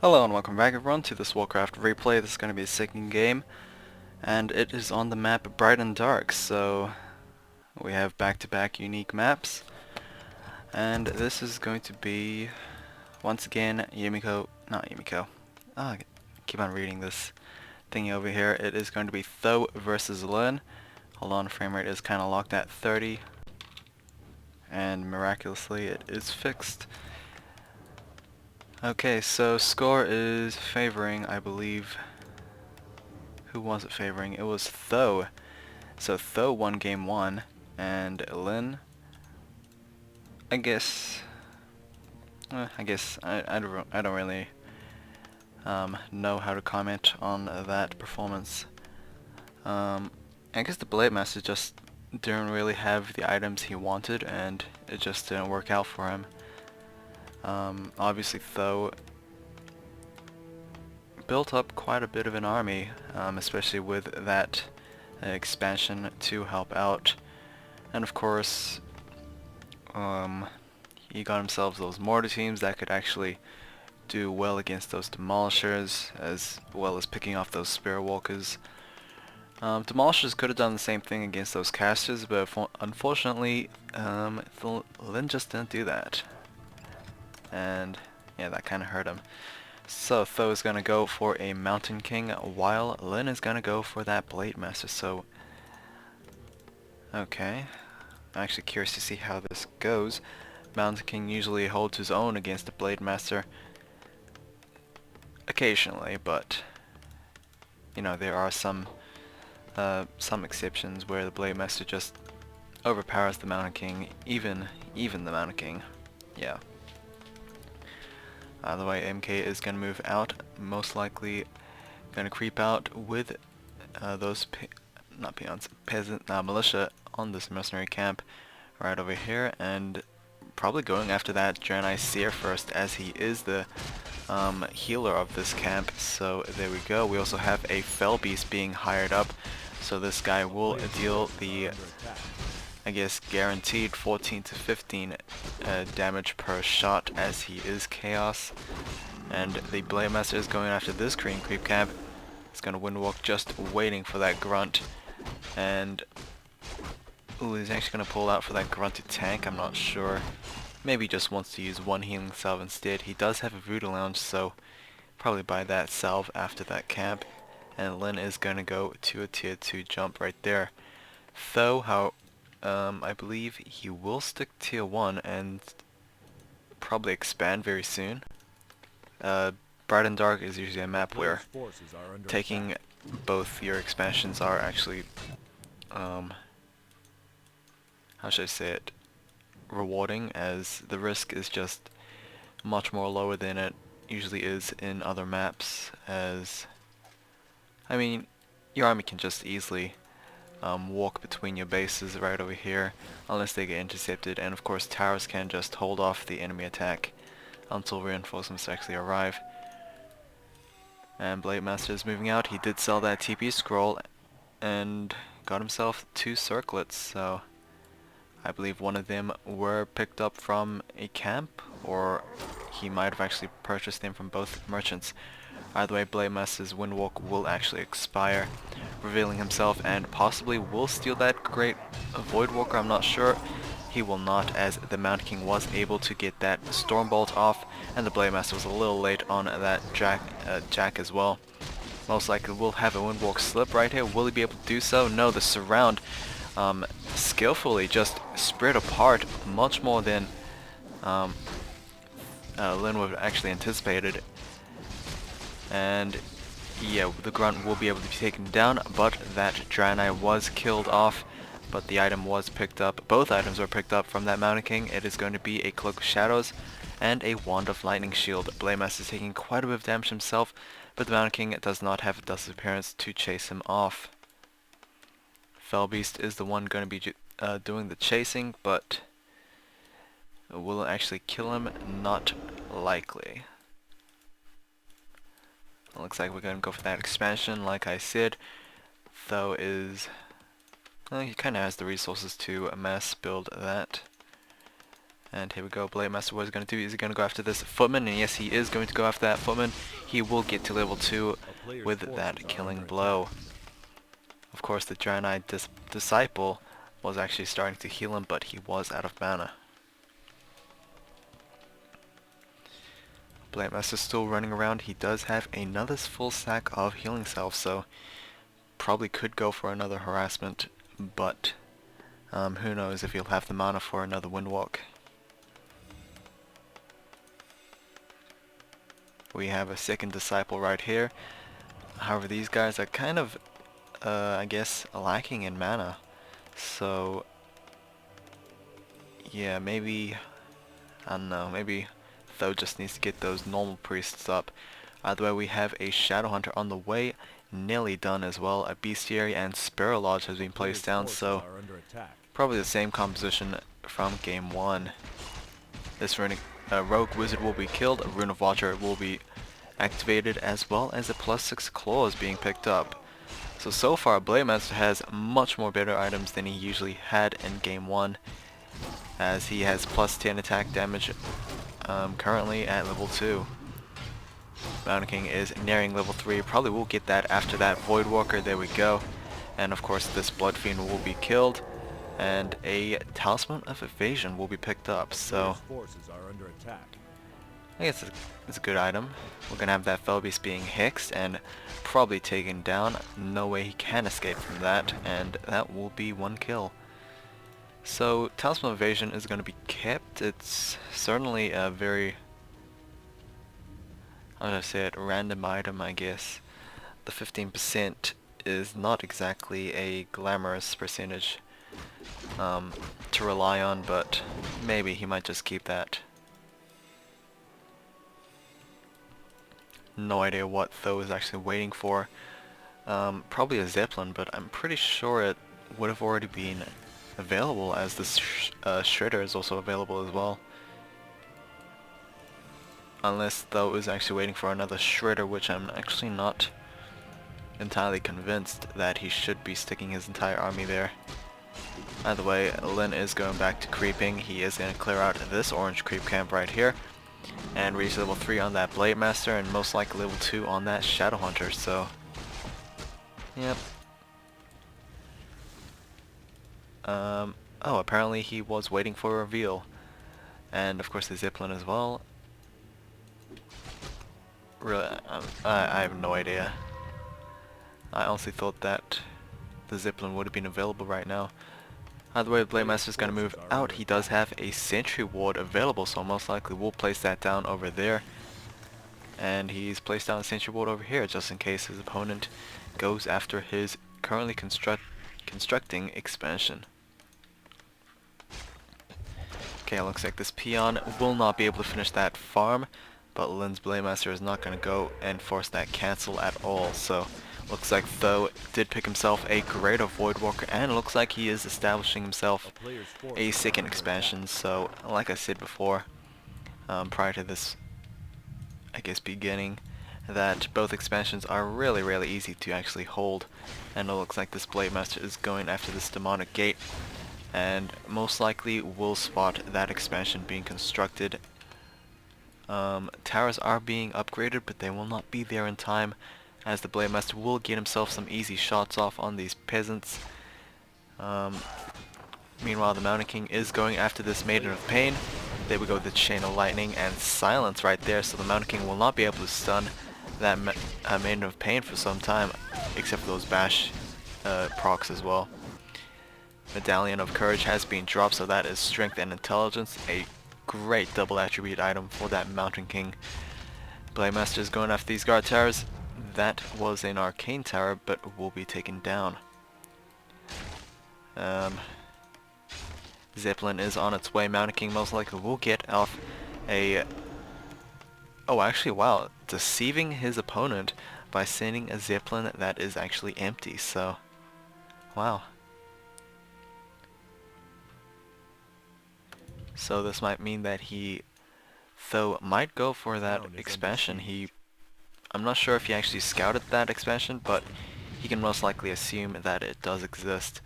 Hello and welcome back everyone to this Warcraft replay. This is going to be a second game, and it is on the map Bright and Dark, so we have back-to-back unique maps, and this is going to be, once again, not Yumiko, I keep on reading this thingy over here. It is going to be Tho versus Lyn. Hold on, frame rate is kind of locked at 30, and miraculously it is fixed. Okay, so score is favoring, I believe. Who was it favoring? It was Tho. So Tho won game 1, and Lyn, I guess I don't really know how to comment on that performance. I guess the Blade Master just didn't really have the items he wanted, and it just didn't work out for him. Obviously Tho built up quite a bit of an army, especially with that expansion to help out, and of course he got himself those mortar teams that could actually do well against those demolishers, as well as picking off those spear walkers. Demolishers could have done the same thing against those casters, but unfortunately Lyn just didn't do that, and yeah, that kind of hurt him. So Tho is going to go for a Mountain King, while Lyn is going to go for that Blade Master. So, okay, I'm actually curious to see how this goes. Mountain King usually holds his own against the Blade Master occasionally, but you know, there are some exceptions where the Blade Master just overpowers the Mountain King, even the Mountain King. Yeah. The way MK is going to move out, most likely going to creep out with those militia on this mercenary camp right over here, and probably going after that Draenei Seer first, as he is the healer of this camp. So there we go. We also have a Fell Beast being hired up, so this guy will deal the, I guess, guaranteed 14 to 15 damage per shot, as he is Chaos. And the Blade Master is going after this green creep camp. He's going to windwalk, just waiting for that grunt. And ooh, he's actually going to pull out for that grunt to tank. I'm not sure. Maybe he just wants to use one healing salve instead. He does have a Voodoo Lounge, so probably buy that salve after that camp. And Lyn is going to go to a tier 2 jump right there. Tho, how I believe he will stick tier 1 and probably expand very soon. Bright and Dark is usually a map where taking both your expansions are actually, how should I say it, rewarding, as the risk is just much more lower than it usually is in other maps, as, I mean, your army can just easily walk between your bases right over here unless they get intercepted, and of course towers can just hold off the enemy attack until reinforcements actually arrive. And Blade Master is moving out. He did sell that TP scroll and got himself 2 circlets, so I believe one of them were picked up from a camp, or he might have actually purchased them from both merchants. Either way, Blade Master's Windwalk will actually expire, revealing himself, and possibly will steal that great Voidwalker. I'm not sure. He will not, as the Mountain King was able to get that Stormbolt off, and the Blade Master was a little late on that Jack as well. Most likely will have a Windwalk slip right here. Will he be able to do so? No, the surround skillfully just spread apart much more than Lyn would have actually anticipated. And yeah, the grunt will be able to be taken down, but that Draenei was killed off, but the item was picked up. Both items were picked up from that Mountain King. It is going to be a Cloak of Shadows and a Wand of Lightning Shield. Blade Master is taking quite a bit of damage himself, but the Mountain King does not have a Dust Appearance to chase him off. Fell Beast is the one going to be doing the chasing, but will it actually kill him? Not likely. Looks like we're going to go for that expansion, like I said. Tho is, he kind of has the resources to mass build that. And here we go, Blade Master, what is he going to do? Is he going to go after this Footman? And yes, he is going to go after that Footman. He will get to level 2 with that killing blow. Of course, the Draenei Disciple was actually starting to heal him, but he was out of mana. Blade Master's still running around. He does have another full stack of healing salve, so probably could go for another harassment, but who knows if he'll have the mana for another Windwalk. We have a second Disciple right here. However, these guys are kind of, I guess, lacking in mana. So, yeah, maybe, I don't know, maybe Tho just needs to get those normal priests up. Either way, we have a Shadow Hunter on the way, nearly done as well. A Bestiary and Sparrow Lodge has been placed down, so probably the same composition from game 1. This Rogue Wizard will be killed, a Rune of Watcher will be activated, as well as a +6 claws being picked up. So far Blade Master has much more better items than he usually had in game 1, as he has +10 attack damage currently at level 2. Mountain King is nearing level 3, probably will get that after that Voidwalker, there we go. And of course this Blood Fiend will be killed, and a Talisman of Evasion will be picked up, so I guess it's a good item. We're gonna have that Fell Beast being hexed and probably taken down. No way he can escape from that, and that will be 1 kill. So Talisman of Evasion is gonna be kept. It's certainly a very, how should I say it, random item, I guess. The 15% is not exactly a glamorous percentage to rely on, but maybe he might just keep that. No idea what Tho is actually waiting for. Probably a Zeppelin, but I'm pretty sure it would have already been available, as the Shredder is also available as well. Unless Tho is actually waiting for another Shredder, which I'm actually not entirely convinced that he should be sticking his entire army there. Either way, Lin is going back to creeping. He is going to clear out this orange creep camp right here and reach level 3 on that Blade Master, and most likely level 2 on that Shadow Hunter, so yep. Oh, apparently he was waiting for a reveal, and of course the Zeppelin as well. Really, I have no idea. I honestly thought that the Zeppelin would have been available right now. Either way, Blade Master is going to move out. He does have a Sentry Ward available, so most likely we'll place that down over there. And he's placed down a Sentry Ward over here, just in case his opponent goes after his currently constructing expansion. Okay, looks like this Peon will not be able to finish that farm, but Lin's Blade Master is not going to go and force that cancel at all, so looks like Tho did pick himself a Greater Voidwalker, and it looks like he is establishing himself a second expansion. So, like I said before, prior to this, I guess, beginning, that both expansions are really easy to actually hold, and it looks like this Blade Master is going after this Demonic Gate, and most likely will spot that expansion being constructed. Towers are being upgraded, but they will not be there in time, as the Blade Master will get himself some easy shots off on these peasants. Meanwhile, the Mountain King is going after this Maiden of Pain. There we go, the Chain of Lightning and Silence right there, so the Mountain King will not be able to stun that Maiden of Pain for some time, except for those bash procs as well. Medallion of Courage has been dropped, so that is Strength and Intelligence, a great double attribute item for that Mountain King. Blade Master is going after these guard towers. That was an arcane tower, but will be taken down. Zeppelin is on its way. Mountain King most likely will get off a... Oh, actually, wow. Deceiving his opponent by sending a Zeppelin that is actually empty, so... Wow. So this might mean that he... Though might go for that expansion. I'm not sure if he actually scouted that expansion, but he can most likely assume that it does exist.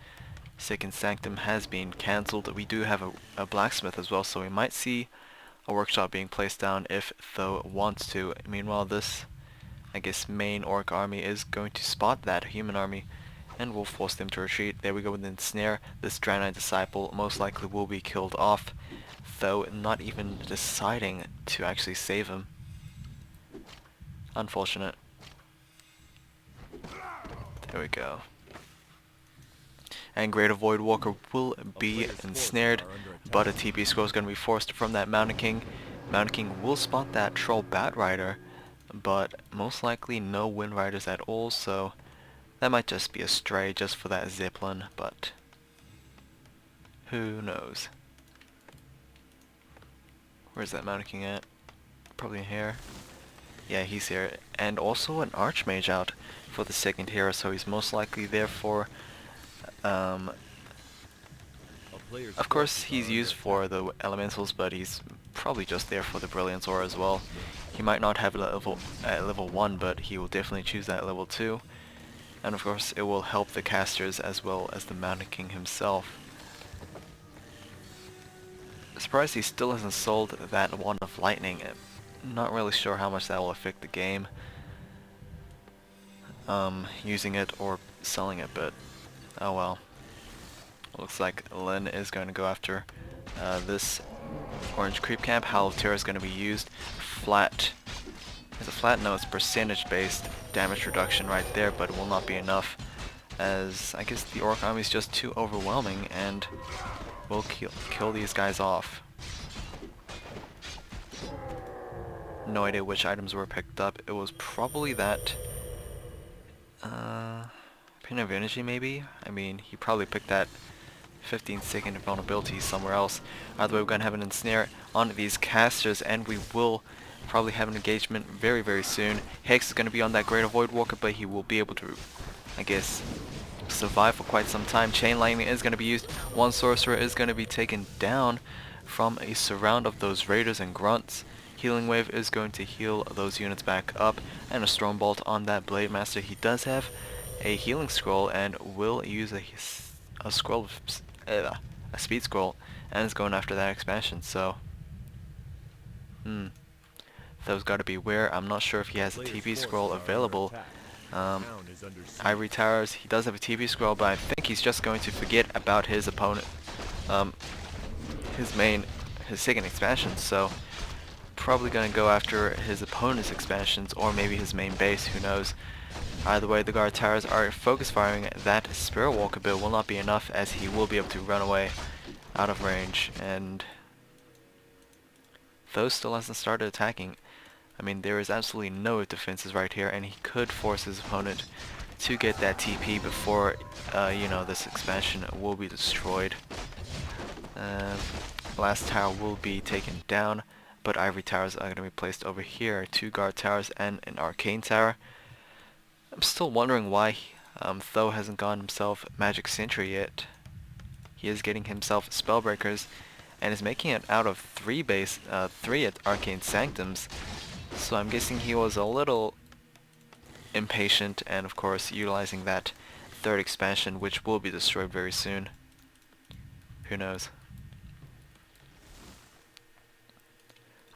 Second Sanctum has been cancelled. We do have a blacksmith as well, so we might see a workshop being placed down if Tho wants to. Meanwhile, this, I guess, main orc army is going to spot that human army and will force them to retreat. There we go with the ensnare. This Draenei Disciple most likely will be killed off, though not even deciding to actually save him. Unfortunate. There we go. And Greater Void Walker will be ensnared, but a TP scroll is going to be forced from that Mountain King. Mountain King will spot that Troll Bat Rider, but most likely no Wind Riders at all, so that might just be a stray just for that Zeppelin, but who knows. Where's that Mountain King at? Probably in here. Yeah, he's here. And also an Archmage out for the second hero, so he's most likely there for of course he's used for the elementals, but he's probably just there for the Brilliance Aura as well. He might not have it at level 1, but he will definitely choose that level 2. And of course it will help the casters as well as the Mountain King himself. Surprised he still hasn't sold that Wand of Lightning. Not really sure how much that will affect the game. Using it or selling it, but oh well. Looks like Lin is going to go after this orange creep camp. Howl of Terror is going to be used. Flat. Is it flat? No, it's percentage based damage reduction right there, but it will not be enough, as I guess the Orc army is just too overwhelming and will kill these guys off. No idea which items were picked up. It was probably that Pin of Energy maybe? I mean, he probably picked that 15-second vulnerability somewhere else. Either way, we're going to have an ensnare on these casters, and we will probably have an engagement very, very soon. Hex is going to be on that Greater Void Walker, but he will be able to, I guess, survive for quite some time. Chain Lightning is going to be used. One Sorcerer is going to be taken down from a surround of those Raiders and Grunts. Healing Wave is going to heal those units back up, and a Storm Bolt on that Blade Master. He does have a healing scroll and will use a scroll, a speed scroll, and is going after that expansion. So, those got to beware. I'm not sure if he has a TP scroll available. Ivory Towers, he does have a TP scroll, but I think he's just going to forget about his opponent, his second expansion. So, probably going to go after his opponent's expansions, or maybe his main base, who knows. Either way, the guard towers are focus firing. That Spirit Walker build will not be enough, as he will be able to run away out of range, and Tho still hasn't started attacking. I mean, there is absolutely no defenses right here, and he could force his opponent to get that TP before, this expansion will be destroyed. Last tower will be taken down, but Ivory Towers are going to be placed over here. 2 guard towers and an Arcane Tower. I'm still wondering why Tho hasn't gotten himself Magic Sentry yet. He is getting himself Spellbreakers, and is making it out of 3 at Arcane Sanctums. So I'm guessing he was a little impatient, and of course utilizing that 3rd expansion, which will be destroyed very soon. Who knows?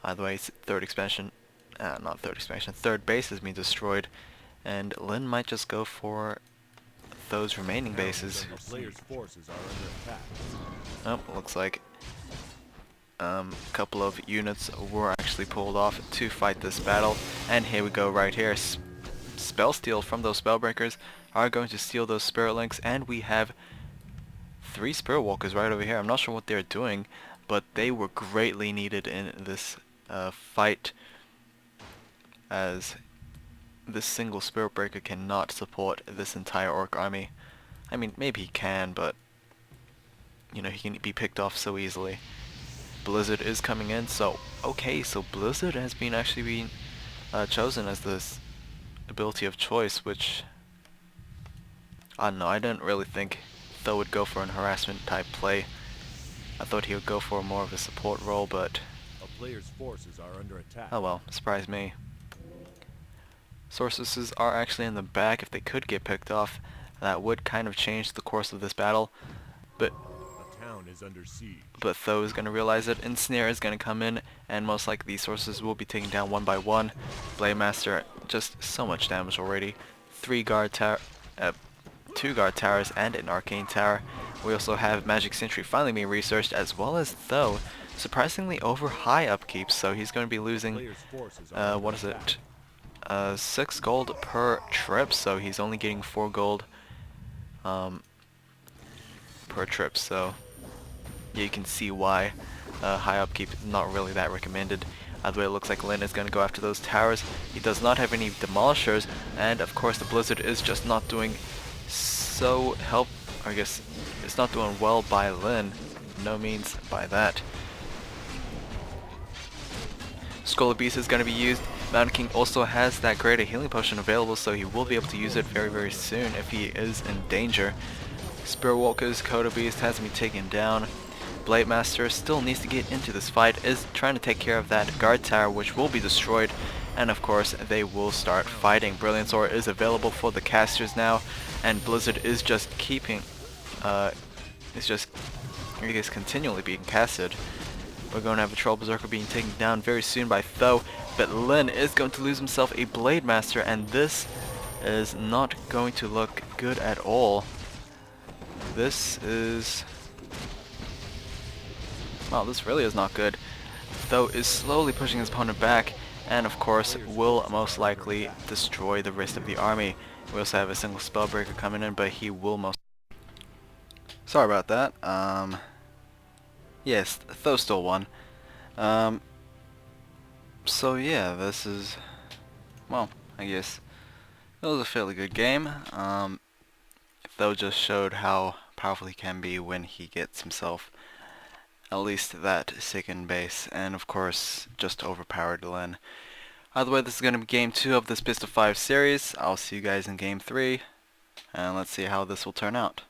Either way, 3rd expansion, not 3rd expansion, 3rd base has been destroyed, and Lin might just go for those remaining bases. Oh, looks like a couple of units were actually pulled off to fight this battle, and here we go right here. Spell Steal from those Spellbreakers are going to steal those Spirit Links, and we have 3 Spirit Walkers right over here. I'm not sure what they're doing, but they were greatly needed in this fight, as this single Spirit Breaker cannot support this entire Orc army. I mean, maybe he can, but he can be picked off so easily. Blizzard is coming in, so okay, so Blizzard has actually been chosen as this ability of choice, which I don't know. I didn't really think Tho would go for an harassment type play. I thought he would go for more of a support role, but player's forces are under attack. Oh well, surprised me. Sorceresses are actually in the back. If they could get picked off, that would kind of change the course of this battle. town is under siege. but Tho is going to realize it. Ensnare is going to come in, and most likely these sources will be taken down one by one. Blade Master, just so much damage already. 2 guard towers and an arcane tower. We also have Magic Sentry finally being researched, as well as Tho surprisingly over high upkeep, so he's going to be losing, Player's forces are under what is attack. it? 6 gold per trip, so he's only getting 4 gold per trip, so yeah, you can see why high upkeep is not really that recommended. Either way, it looks like Lin is going to go after those towers. He does not have any demolishers, and of course the Blizzard is just not doing so I guess it's not doing well by Lin. No means by that. Skull of Beast is going to be used. Mountain King also has that greater healing potion available, so he will be able to use it very, very soon if he is in danger. Spirit Walker's Coda Beast has been taken down. Blade Master still needs to get into this fight, is trying to take care of that guard tower, which will be destroyed, and of course they will start fighting. Brilliant Sword is available for the casters now, and Blizzard is just continually being casted. We're going to have a Troll Berserker being taken down very soon by Tho, but Lin is going to lose himself a Blade Master, and this is not going to look good at all. This really is not good. Tho is slowly pushing his opponent back, and of course will most likely destroy the rest of the army. We also have a single Spellbreaker coming in, but he will most... Sorry about that. Yes, Tho still won. So yeah, this is... well, I guess it was a fairly good game. Tho just showed how powerful he can be when he gets himself at least that second base, and of course just overpowered Lin. Either way, this is going to be game 2 of this Best of 5 series. I'll see you guys in game 3, and let's see how this will turn out.